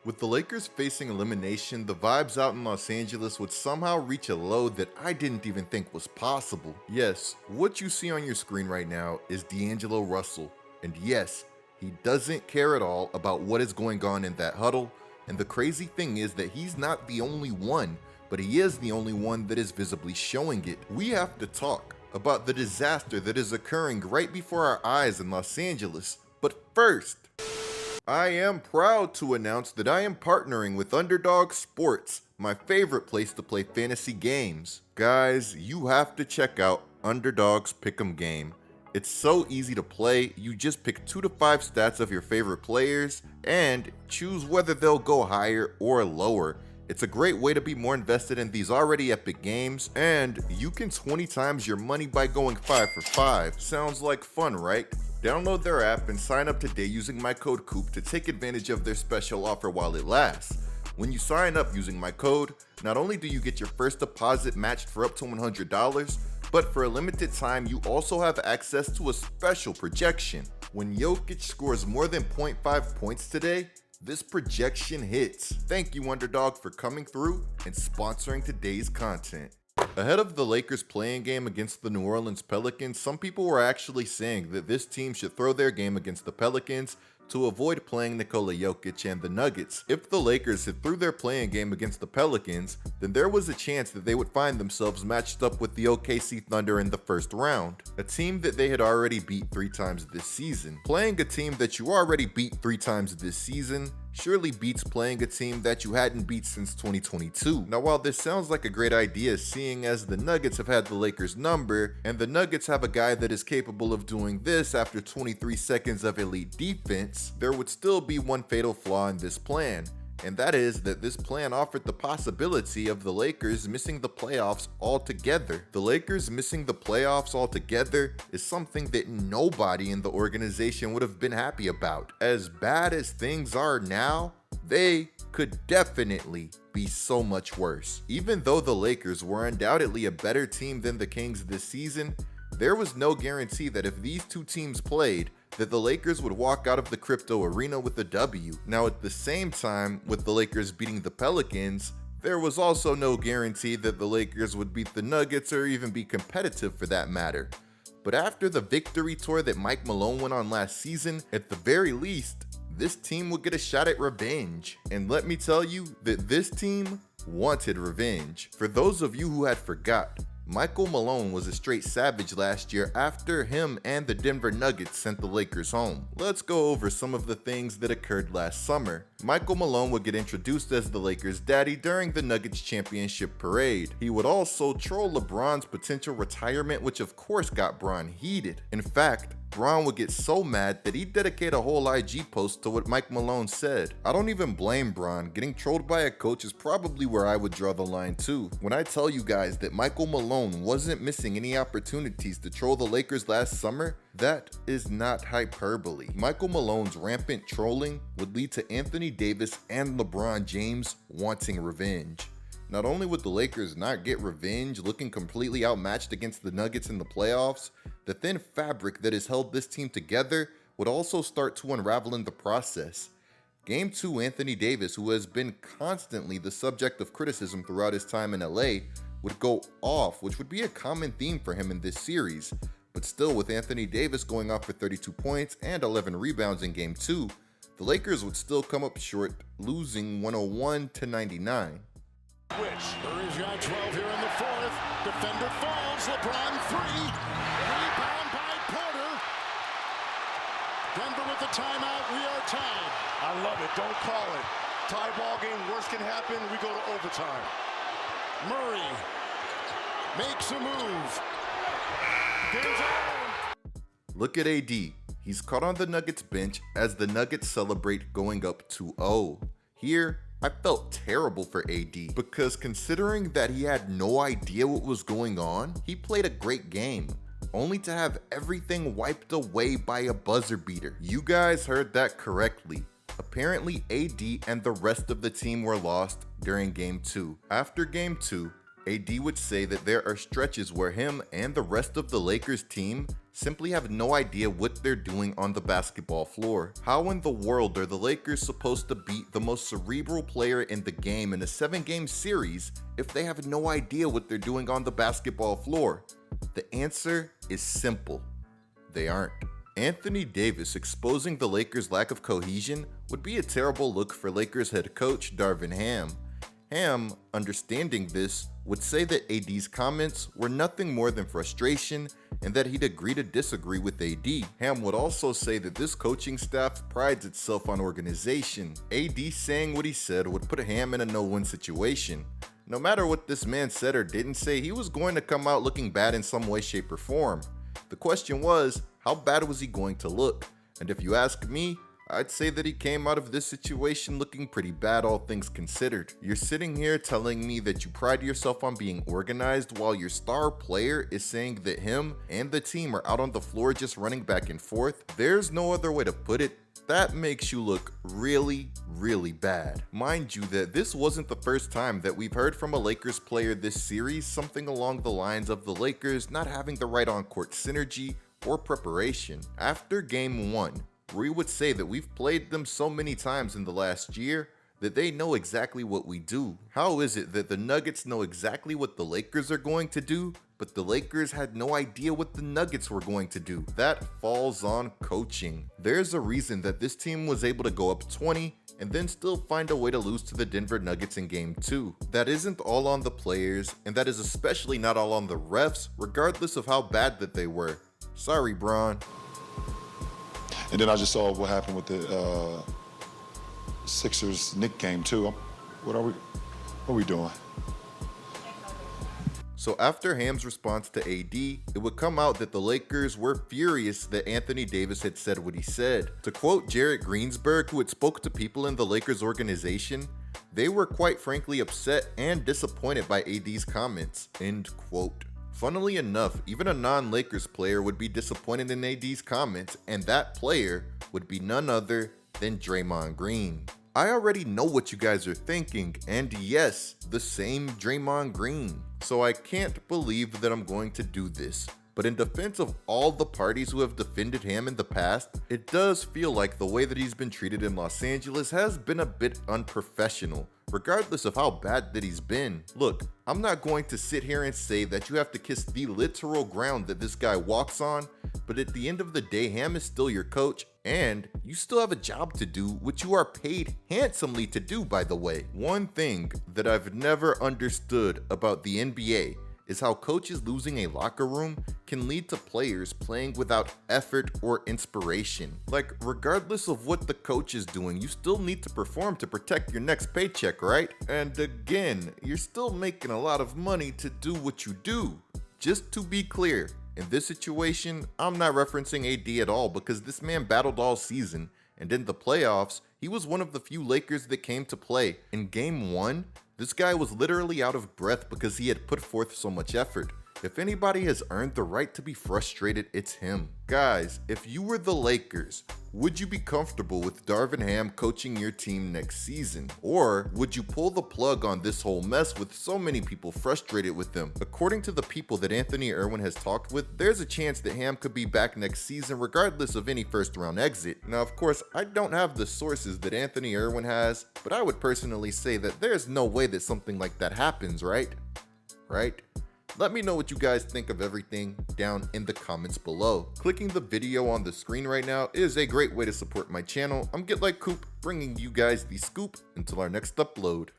With the Lakers facing elimination, the vibes out in Los Angeles would somehow reach a low that I didn't even think was possible. Yes, what you see on your screen right now is D'Angelo Russell. And yes, he doesn't care at all about what is going on in that huddle. And the crazy thing is that he's not the only one, but he is the only one that is visibly showing it. We have to talk about the disaster that is occurring right before our eyes in Los Angeles. But first, I am proud to announce that I am partnering with Underdog Sports, my favorite place to play fantasy games. Guys, you have to check out Underdog's Pick'em game. It's so easy to play. You just pick 2 to 5 stats of your favorite players and choose whether they'll go higher or lower. It's a great way to be more invested in these already epic games, and you can 20 times your money by going 5 for 5. Sounds like fun, right? Download their app and sign up today using my code COOP to take advantage of their special offer while it lasts. When you sign up using my code, not only do you get your first deposit matched for up to $100, but for a limited time you also have access to a special projection. When Jokic scores more than 0.5 points today, this projection hits. Thank you, Underdog, for coming through and sponsoring today's content. Ahead of the Lakers playing game against the New Orleans Pelicans, some people were actually saying that this team should throw their game against the Pelicans to avoid playing Nikola Jokic and the Nuggets. If the Lakers had threw their playing game against the Pelicans, then there was a chance that they would find themselves matched up with the OKC Thunder in the first round, a team that they had already beat 3 times this season. Playing a team that you already beat 3 times this season surely beats playing a team that you hadn't beat since 2022. Now, while this sounds like a great idea, seeing as the Nuggets have had the Lakers number, and the Nuggets have a guy that is capable of doing this after 23 seconds of elite defense, there would still be one fatal flaw in this plan. And that is that this plan offered the possibility of the Lakers missing the playoffs altogether. The Lakers missing the playoffs altogether is something that nobody in the organization would have been happy about. As bad as things are now, they could definitely be so much worse. Even though the Lakers were undoubtedly a better team than the Kings this season, there was no guarantee that if these two teams played, that the Lakers would walk out of the crypto arena with a W. Now, at the same time, with the Lakers beating the Pelicans, there was also no guarantee that the Lakers would beat the Nuggets or even be competitive for that matter. But after the victory tour that Mike Malone went on last season, at the very least, this team would get a shot at revenge. And let me tell you that this team wanted revenge. For those of you who had forgot, Michael Malone was a straight savage last year after him and the Denver Nuggets sent the Lakers home. Let's go over some of the things that occurred last summer. Michael Malone would get introduced as the Lakers' daddy during the Nuggets championship parade. He would also troll LeBron's potential retirement, which of course got Bron heated. In fact, Bron would get so mad that he'd dedicate a whole IG post to what Mike Malone said. I don't even blame Bron. Getting trolled by a coach is probably where I would draw the line too. When I tell you guys that Michael Malone wasn't missing any opportunities to troll the Lakers last summer, that is not hyperbole. Michael Malone's rampant trolling would lead to Anthony Davis and LeBron James wanting revenge. Not only would the Lakers not get revenge looking completely outmatched against the Nuggets in the playoffs, the thin fabric that has held this team together would also start to unravel in the process. Game 2, Anthony Davis, who has been constantly the subject of criticism throughout his time in LA, would go off, which would be a common theme for him in this series. But still, with Anthony Davis going off for 32 points and 11 rebounds in Game 2, the Lakers would still come up short, losing 101-99. Murray's got 12 here in the fourth. Defender falls. LeBron 3. Rebound by Porter. Denver with the timeout. We are tied. I love it. Don't call it. Tie ball game. Worst can happen. We go to overtime. Murray makes a move. Game's on. Look at AD. He's caught on the Nuggets bench as the Nuggets celebrate going up 2-0. Here, I felt terrible for AD because considering that he had no idea what was going on, he played a great game, only to have everything wiped away by a buzzer beater. You guys heard that correctly. Apparently AD and the rest of the team were lost during Game 2. After Game 2, AD would say that there are stretches where him and the rest of the Lakers team simply have no idea what they're doing on the basketball floor. How in the world are the Lakers supposed to beat the most cerebral player in the game in a 7-game series if they have no idea what they're doing on the basketball floor? The answer is simple. They aren't. Anthony Davis exposing the Lakers' lack of cohesion would be a terrible look for Lakers head coach Darvin Ham. Ham, understanding this, would say that AD's comments were nothing more than frustration and that he'd agree to disagree with AD. Ham would also say that this coaching staff prides itself on organization. AD saying what he said would put Ham in a no-win situation. No matter what this man said or didn't say, he was going to come out looking bad in some way, shape, or form. The question was, how bad was he going to look? And if you ask me, I'd say that he came out of this situation looking pretty bad, all things considered. You're sitting here telling me that you pride yourself on being organized while your star player is saying that him and the team are out on the floor just running back and forth. There's no other way to put it. That makes you look really, really bad. Mind you that this wasn't the first time that we've heard from a Lakers player this series something along the lines of the Lakers not having the right on-court synergy or preparation. After game 1, Rui would say that we've played them so many times in the last year that they know exactly what we do. How is it that the Nuggets know exactly what the Lakers are going to do, but the Lakers had no idea what the Nuggets were going to do? That falls on coaching. There's a reason that this team was able to go up 20 and then still find a way to lose to the Denver Nuggets in game 2. That isn't all on the players, and that is especially not all on the refs, regardless of how bad that they were. Sorry, Bron. And then I just saw what happened with the Sixers Knicks game too. What are we doing? So after Ham's response to AD, it would come out that the Lakers were furious that Anthony Davis had said what he said. To quote Jarrett Greensburg, who had spoke to people in the Lakers organization, they were quite frankly upset and disappointed by AD's comments, end quote. Funnily enough, even a non-Lakers player would be disappointed in AD's comments, and that player would be none other than Draymond Green. I already know what you guys are thinking, and yes, the same Draymond Green. So I can't believe that I'm going to do this. But in defense of all the parties who have defended him in the past, it does feel like the way that he's been treated in Los Angeles has been a bit unprofessional, regardless of how bad that he's been. Look, I'm not going to sit here and say that you have to kiss the literal ground that this guy walks on, but at the end of the day, Ham is still your coach, and you still have a job to do, which you are paid handsomely to do, by the way. One thing that I've never understood about the NBA is how coaches losing a locker room can lead to players playing without effort or inspiration. Like, regardless of what the coach is doing, you still need to perform to protect your next paycheck, right? And again, you're still making a lot of money to do what you do. Just to be clear, in this situation, I'm not referencing AD at all because this man battled all season, and in the playoffs, he was one of the few Lakers that came to play. In game 1, this guy was literally out of breath because he had put forth so much effort. If anybody has earned the right to be frustrated, it's him. Guys, if you were the Lakers, would you be comfortable with Darvin Ham coaching your team next season? Or would you pull the plug on this whole mess with so many people frustrated with him? According to the people that Anthony Irwin has talked with, there's a chance that Ham could be back next season regardless of any first round exit. Now, of course, I don't have the sources that Anthony Irwin has, but I would personally say that there's no way that something like that happens, right? Right? Let me know what you guys think of everything down in the comments below. Clicking the video on the screen right now is a great way to support my channel. I'm GetLikeCoop, bringing you guys the scoop until our next upload.